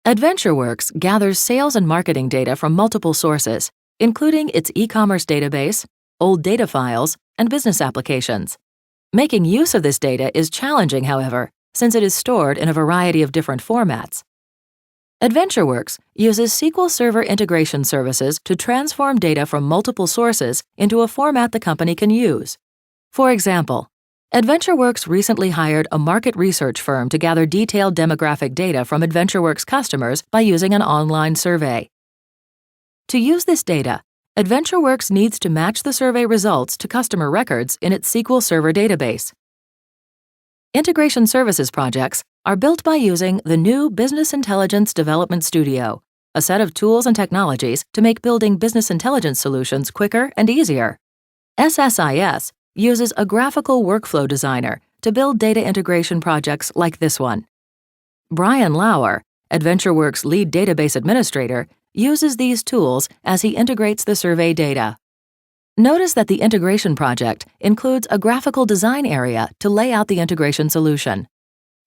AdventureWorks gathers sales and marketing data from multiple sources, including its e-commerce database, old data files, and business applications. Making use of this data is challenging, however, since it is stored in a variety of different formats. AdventureWorks uses SQL Server integration services to transform data from multiple sources into a format the company can use. For example, AdventureWorks recently hired a market research firm to gather detailed demographic data from AdventureWorks customers by using an online survey. To use this data, AdventureWorks needs to match the survey results to customer records in its SQL Server database. Integration services projects are built by using the new Business Intelligence Development Studio, a set of tools and technologies to make building business intelligence solutions quicker and easier. SSIS uses a graphical workflow designer to build data integration projects like this one. Brian Lauer, AdventureWorks' lead database administrator, uses these tools as he integrates the survey data. Notice that the integration project includes a graphical design area to lay out the integration solution.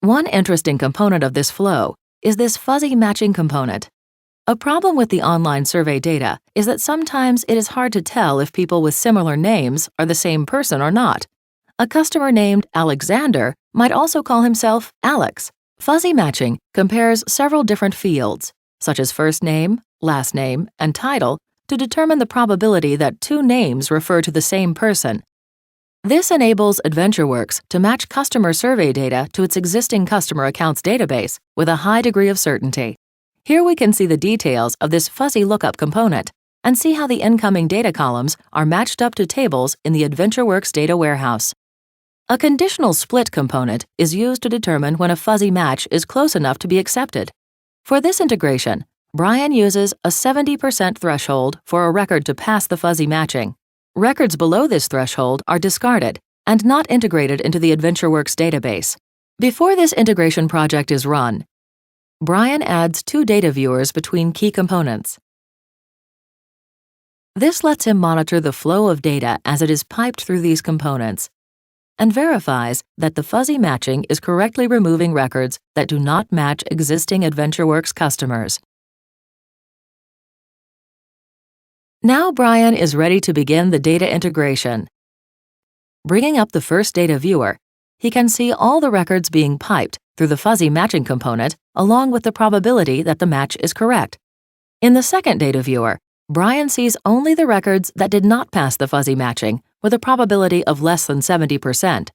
One interesting component of this flow is this fuzzy matching component. A problem with the online survey data is that sometimes it is hard to tell if people with similar names are the same person or not. A customer named Alexander might also call himself Alex. Fuzzy matching compares several different fields, such as first name, last name, and title, to determine the probability that two names refer to the same person. This enables AdventureWorks to match customer survey data to its existing customer accounts database with a high degree of certainty. Here we can see the details of this fuzzy lookup component and see how the incoming data columns are matched up to tables in the AdventureWorks data warehouse. A conditional split component is used to determine when a fuzzy match is close enough to be accepted. For this integration, Brian uses a 70% threshold for a record to pass the fuzzy matching. Records below this threshold are discarded and not integrated into the AdventureWorks database. Before this integration project is run, Brian adds two data viewers between key components. This lets him monitor the flow of data as it is piped through these components and verifies that the fuzzy matching is correctly removing records that do not match existing AdventureWorks customers. Now Brian is ready to begin the data integration. Bringing up the first data viewer, he can see all the records being piped through the fuzzy matching component along with the probability that the match is correct. In the second data viewer, Brian sees only the records that did not pass the fuzzy matching with a probability of less than 70%.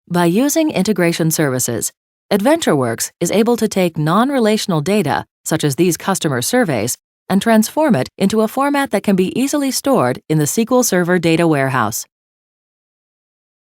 By using integration services, AdventureWorks is able to take non-relational data, such as these customer surveys, and transform it into a format that can be easily stored in the SQL Server data warehouse.